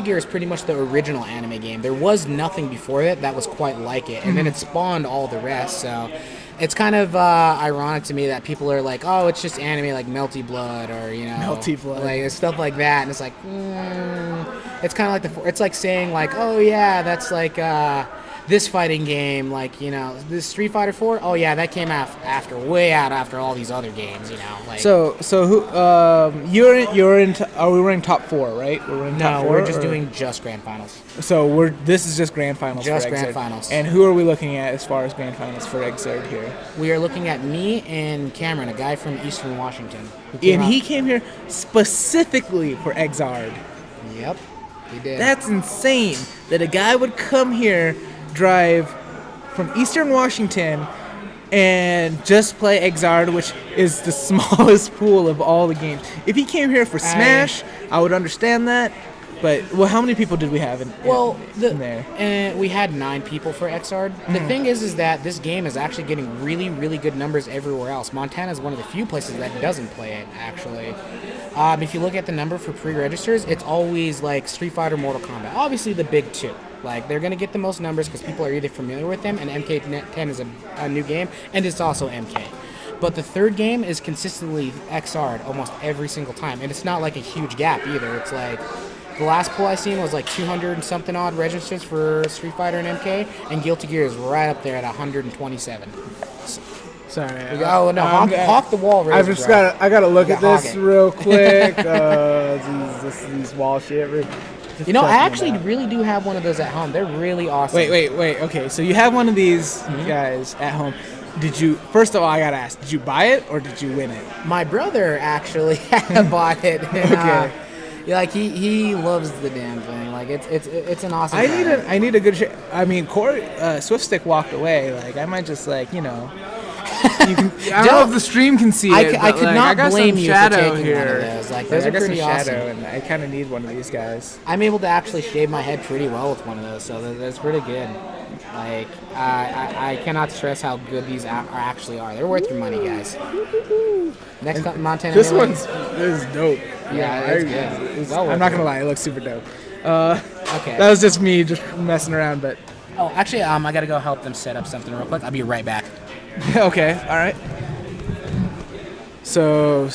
Guilty Gear is pretty much the original anime game. There was nothing before it that was quite like it, and then it spawned all the rest. So it's kind of ironic to me that people are like, oh, it's just anime like Melty Blood or Melty Blood, like stuff like that, and it's like, it's kind of like it's like saying like, oh yeah, that's like this fighting game, like this Street Fighter 4. Oh yeah, that came way out after all these other games, Like, so who you're in? Are we running top 4, right? We're in top 4. We're just doing just grand finals. So this is just grand finals. Just for grand Exerd. finals. And who are we looking at as far as grand finals for Exerd here? We are looking at me and Cameron, a guy from Eastern Washington. He came here specifically for Exerd. Yep, he did. That's insane that a guy would come here, drive from Eastern Washington, and just play Exerd, which is the smallest pool of all the games. If he came here for Smash, I would understand that. But how many people did we have in there? We had 9 people for Exerd. The thing is that this game is actually getting really, really good numbers everywhere else. Montana is one of the few places that doesn't play it, actually. If you look at the number for pre-registers, it's always like Street Fighter, Mortal Kombat. Obviously the big 2. Like, they're going to get the most numbers because people are either familiar with them, and MK10 is a new game, and it's also MK. But the third game is consistently Exerd almost every single time, and it's not like a huge gap either. It's like, the last poll I seen was like 200 and something odd registers for Street Fighter and MK, and Guilty Gear is right up there at 127. Sorry. Hawk the wall. I gotta look at this real quick. These wall shit. I actually really do have one of those at home. They're really awesome. Wait. Okay, so you have one of these guys at home. First of all, I gotta ask, did you buy it or did you win it? My brother actually bought it. And, okay. He loves the damn thing. Like, it's an awesome. I need a good. I mean, Corey Swiftstick walked away. Like, I might just I don't know if the stream can see it. I could not blame you for taking here. One of those. Like, those are pretty awesome. And I kind of need one of these guys. I'm able to actually shave my head pretty well with one of those, so that's pretty good. Like, I cannot stress how good these actually are. They're worth your money, guys. Next up, Montana. This is dope. Yeah, it's good. I'm not gonna lie, it looks super dope. Okay. That was just me just messing around, but. Oh, actually, I gotta go help them set up something real quick. I'll be right back. Okay, all right. So,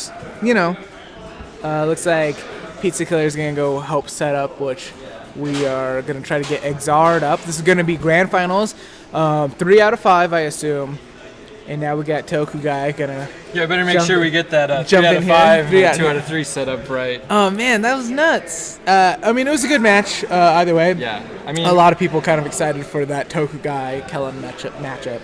looks like Pizza Killer's gonna go help set up, which we are gonna try to get Exerd up. This is gonna be grand finals, 3 out of 5, I assume. And now we got Toku Guy gonna. Yeah, better make sure we get that 3 out of 5, 2 out of 3 set up right. Oh man, that was nuts. I mean, it was a good match either way. Yeah, I mean, a lot of people kind of excited for that Toku Guy Kellen matchup.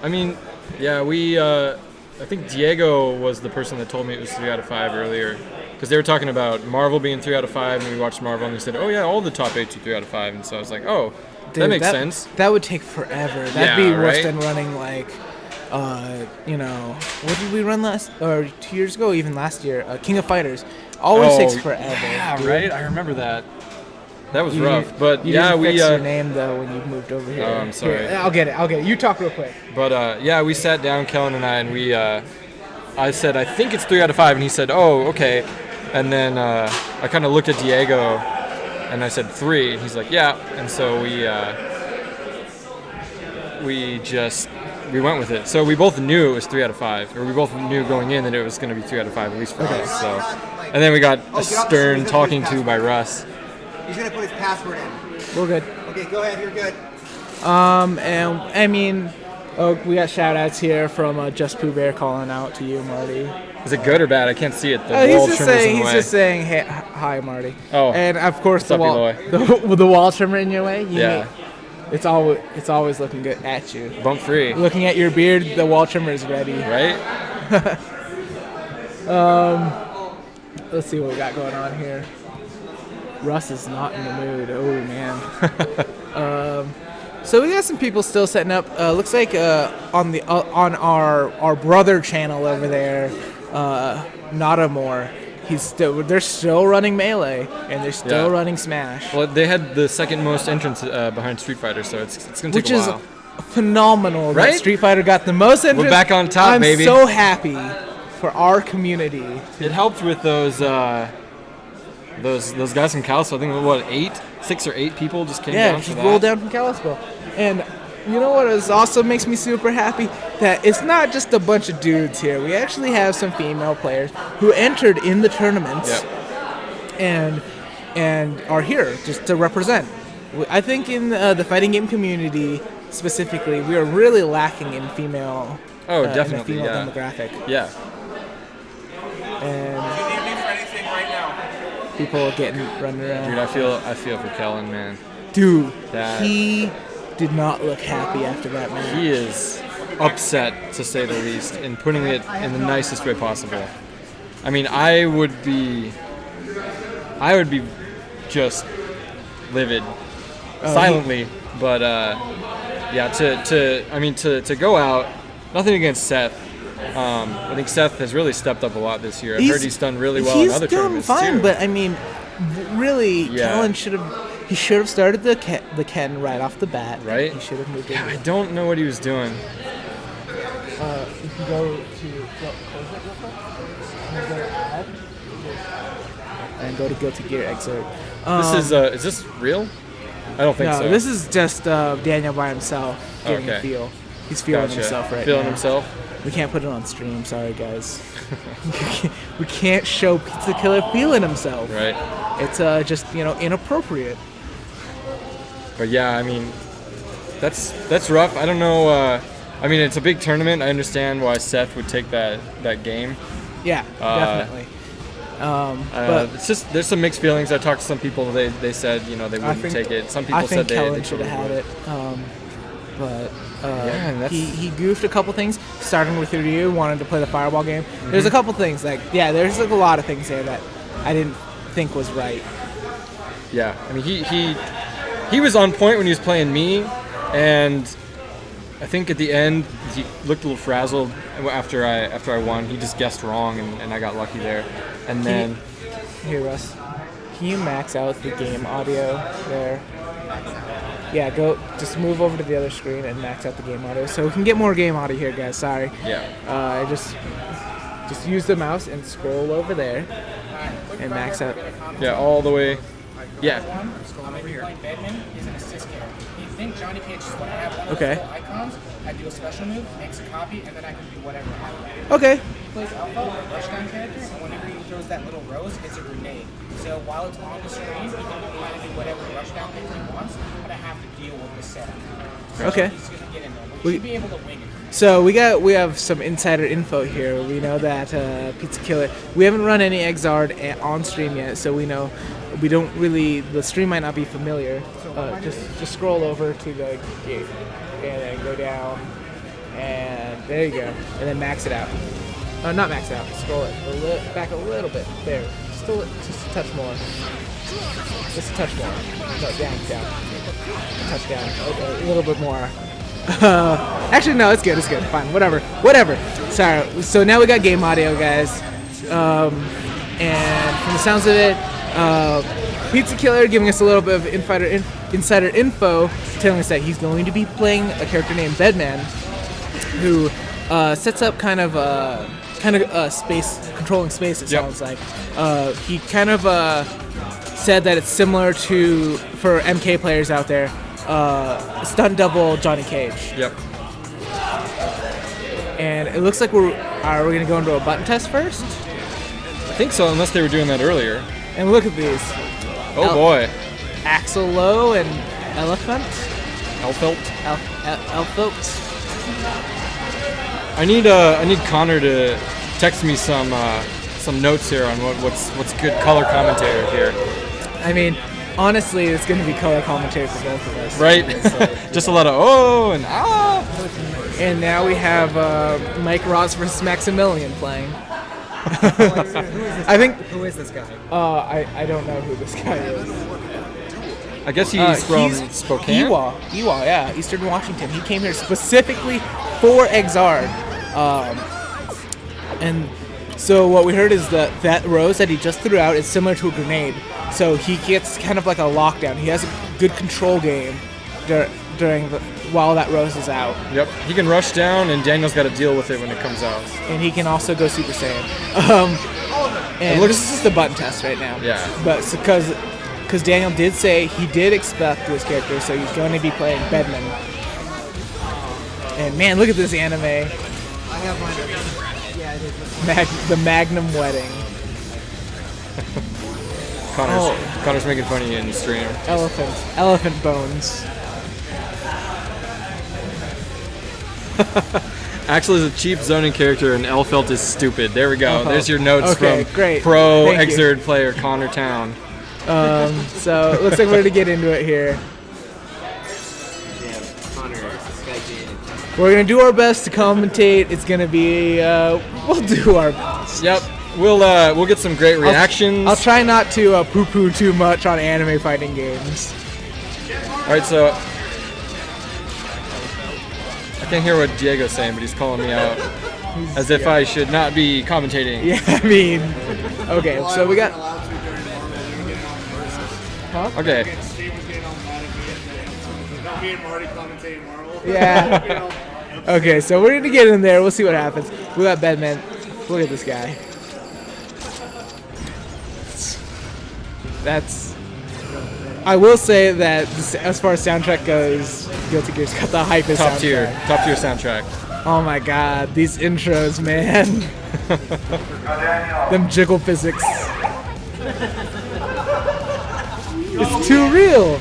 I mean, yeah, I think Diego was the person that told me it was 3 out of 5 earlier, because they were talking about Marvel being 3 out of 5, and we watched Marvel, and they said, oh yeah, all the top 8 are 3 out of 5, and so I was like, oh, that makes sense. That would take forever. That'd be worse than running like. What did we run 2 years ago, even last year? King of Fighters. Always takes forever. Yeah, dude. right? I remember that. That was rough. But you didn't fix your name, though, when you moved over here. Oh, I'm sorry. Here, I'll get it. You talk real quick. But, we sat down, Kellen and I, and I said, I think it's 3 out of 5, and he said, oh, okay. And then I kind of looked at Diego, and I said 3, and he's like, yeah. And so we went with it. So we both knew it was 3 out of 5, or we both knew going in that it was going to be 3 out of 5, at least for us. So, and then we got a stern talking to by Russ. He's going to put his password in. We're good. Okay, go ahead. You're good. And I mean, we got shout outs here from Just Pooh Bear calling out to you, Marty. Is it good or bad? I can't see it. He's just saying, hey, hi, Marty. Oh. And of course, the up, wall trimmer in your way. Yeah. It's always looking good at you. Bump free. Looking at your beard, the wall trimmer is ready. Right? Let's see what we got going on here. Russ is not in the mood. Oh man. So we got some people still setting up. Looks like on our brother channel over there, Natamore. They're still running Melee, and they're still running Smash. Well, they had the second most entrants behind Street Fighter, so it's going to take a while. Which is phenomenal, right? That Street Fighter got the most entrants. We're back on top, baby. I'm so happy for our community. It helped with those those guys from Kalispell, I think what 6 or 8 people just came Yeah, down for just that. rolled down from Kalispell. And you know what also makes me super happy? That it's not just a bunch of dudes here. We actually have some female players who entered in the tournaments Yep. and are here just to represent. I think in the fighting game community specifically, we are really lacking in female. Oh, in the definitely, female yeah. demographic. Yeah. And people are getting running around. Dude, I feel for Kellen, man. Dude, That- he did not look happy after that match. He is upset, to say the least, and putting it in the nicest way possible. I mean, I would be just livid, silently. But yeah, to go out. Nothing against Seth. I think Seth has really stepped up a lot this year. I've heard he's done really well in other tournaments He's doing fine, too. but I mean, really, Yeah. Kellen should have started the Ken right off the bat. Right? He should have moved in. I don't know what he was doing. You can go to close it real quick. And go to add. And go to Guilty Gear excerpt. Is this real? I don't think No, so. this is just Daniel by himself getting a Okay. feel. He's feeling Gotcha. himself right Feeling now. himself. We can't put it on stream. Sorry, guys. We can't show Pizza Killer feeling himself. Right. It's just inappropriate. But yeah, I mean, that's rough. I don't know. I mean, it's a big tournament. I understand why Seth would take that game. Yeah, definitely. But It's just there's some mixed feelings. I talked to some people. They said they wouldn't take it. Some people I think said they Kellen should totally have had would. it. But Yeah, and that's- he goofed a couple things. Starting with Ryu, wanted to play the fireball game. There's a Mm-hmm. couple things there's a lot of things there that I didn't think was right. Yeah, I mean he was on point when he was playing me, and I think at the end he looked a little frazzled after I won. He just guessed wrong, and I got lucky there. And then Here, Russ, can you max out the game audio there? Yeah, just move over to the other screen and max out the game audio so we can get more game audio here, guys. Sorry. yeah, Just use the mouse and scroll over there and max out. yeah, all the way. Yeah, I'm over here. Bedman is an assist character. You think Johnny Cage is what I have one of Okay. those little icons, I do a special move, makes a copy, and then I can do whatever I want. Okay. He plays Alpha, a rushdown character, and whenever he throws that little rose, it's a grenade. So while it's on the screen, he can do whatever rushdown thing he wants, but I have to deal with the setup. So Okay. he's gonna get in there, but We- we should be able to wing it. So we have some insider info here. We know that Pizza Killer. We haven't run any Exard on stream yet, so we know we don't really. The stream might not be familiar. Just scroll over to the gate and then go down, and there you go, and then max it out. Not max it out. Scroll it back a little bit. There, just a touch more. Just a touch more. No, down. Touch down. A little bit more. Actually, no, it's good. Fine, whatever. Sorry. So now we got game audio, guys. And from the sounds of it, Pizza Killer giving us a little bit of insider info, telling us that he's going to be playing a character named Bedman, who sets up kind of space, controlling space. It Yep. sounds like he kind of said that it's similar to, for MK players out there, stunt double Johnny Cage. yep. And it looks like we're gonna go into a button test first. I think so, unless they were doing that earlier. And look at these, Oh Al- boy, Axel Low and Elephant, Elfelt. Elphelt. I need Connor to text me some notes here on what's good color commentary here. I mean, honestly, it's gonna be color commentary for both of us, Right? Just a lot of oh and ah. And now we have Mike Ross versus Maximilian playing. I think Who is this guy? I don't know who this guy is. I guess he's from Spokane. Ewa, yeah, Eastern Washington. He came here specifically for Exard. And so what we heard is that rose that he just threw out is similar to a grenade. So he gets kind of like a lockdown. He has a good control game while that rose is out. Yep, he can rush down, and Daniel's got to deal with it when it comes out. And he can also go Super Saiyan. And looks- this is just a button test right now. Yeah. But because Daniel did say he did expect this character, so he's going to be playing Bedman. And man, look at this anime. I have mine. Yeah, it is. The Magnum Wedding. Connor's making fun of you in the stream. Elephant bones. Axel is a cheap zoning character, and Elfelt is stupid. There we go. Uh-huh. There's your notes Okay, from great. pro Thank you. Exerd player Connor Town. So it looks like we're going to get into it here. We're going to do our best to commentate. It's going to be, we'll do our best. Yep. We'll get some great reactions. I'll try not to poo-poo too much on anime fighting games. All right, so I can't hear what Diego's saying, but he's calling me out as if I should not be commentating. Yeah, I mean, okay, so we got. Okay. Steve was getting all mad at me. Not me and Marty commentating Marvel. Yeah. Okay, so we're gonna get in there. We'll see what happens. We got Bedman. Look at this guy. That's. I will say that as far as soundtrack goes, Guilty Gear's got the hypest Top soundtrack. tier soundtrack. Oh my god, these intros, man. Them jiggle physics. It's too real.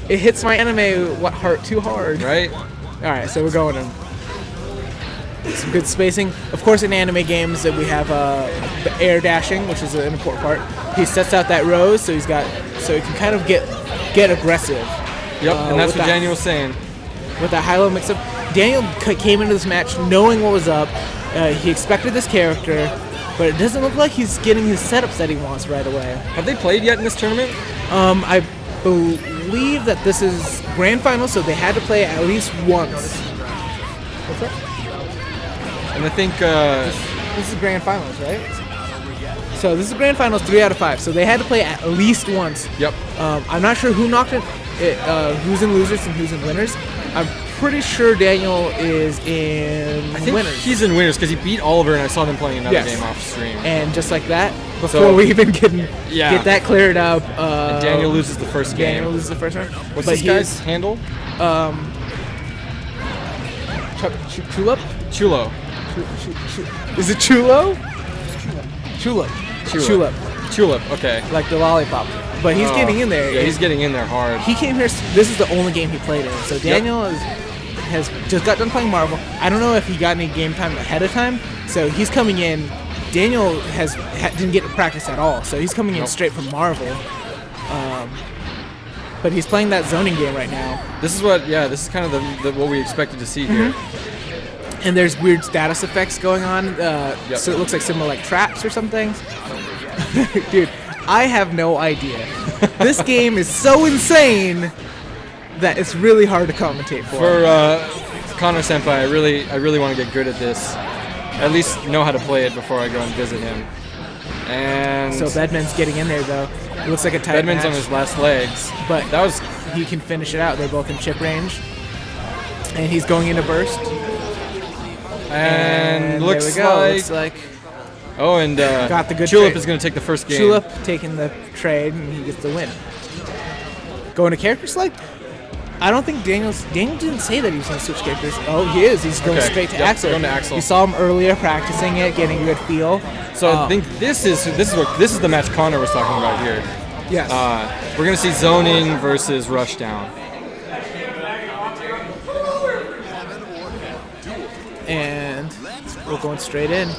It hits my anime heart too hard. Right? Alright, so we're going in. Some good spacing. Of course, in anime games that we have the air dashing, which is an important part. He sets out that rose, so he can kind of get aggressive. Yep, and that's with what that- Daniel was saying. With that high-low mix-up. Daniel came into this match knowing what was up. He expected this character, but it doesn't look like he's getting his setups that he wants right away. Have they played yet in this tournament? I believe that this is grand final, so they had to play at least once. What's that? And I think This is grand finals, right? So this is grand finals 3 out of 5. So they had to play at least once. yep. I'm not sure who knocked it, who's in losers and who's in winners. I'm pretty sure Daniel is in I think winners. he's in winners because he beat Oliver, and I saw them playing another Yes. game off stream. And just like that, before So- we even get Yeah. that cleared up, Daniel loses the first game. Daniel loses the first round. What's but this guy's handle? Chulip? Chulo. Is it Chulo? Chulip. Chulip. Tulip. Okay. Like the lollipop. But he's Oh, getting in there. Yeah, he's getting in there hard. He came here. This is the only game he played in. So Daniel has just got done playing Marvel. I don't know if he got any game time ahead of time. So he's coming in. Daniel didn't get to practice at all. So he's coming in straight from Marvel. But he's playing that zoning game right now. This is what. Yeah, this is kind of the what we expected to see here. And there's weird status effects going on. Yep. So it looks like similar like traps or something. Dude, I have no idea. This game is so insane that it's really hard to commentate for. For Connor Senpai, I really want to get good at this. At least know how to play it before I go and visit him. And So Bedman's getting in there though. It looks like a tight Bedman's match, on his last legs. but That was he can finish it out. They're both in chip range, and he's going into burst. and looks there we go. like Looks like oh, and Got the good Tulip trade. is going to take the first game. Tulip taking the trade, and he gets the win. Going to character select. I don't think Daniel didn't say that he was going to switch characters. Oh, he is. He's going Okay. straight to Yep, Axel. going to Axel. You saw him earlier practicing it, getting a good feel. So I think this is the match Connor was talking about here. Yes. We're going to see zoning versus rushdown. And we're going straight in,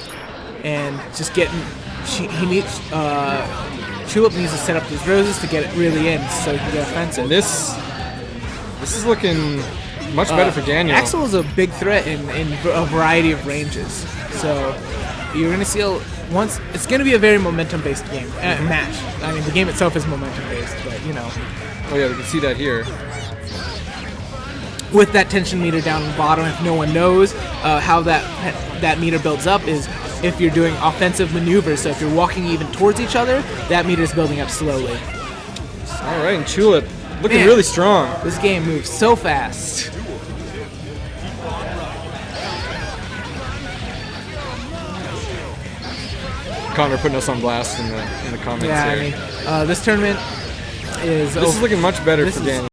and just getting. He needs. Tulip needs to set up these roses to get it really in, so he can get offensive. And this is looking much better for Daniel. Axel is a big threat in a variety of ranges, so you're gonna see once. It's gonna be a very momentum-based game match. I mean, the game itself is momentum-based, but you know, Oh yeah, we can see that here. with that tension meter down the bottom, if no one knows how that meter builds up, is if you're doing offensive maneuvers. So if you're walking even towards each other, that meter is building up slowly. All right, and Tulip looking Man. really strong. This game moves so fast. Connor putting us on blast in the comments Yeah, I here. mean, this tournament is This is looking much better this for is- Daniel.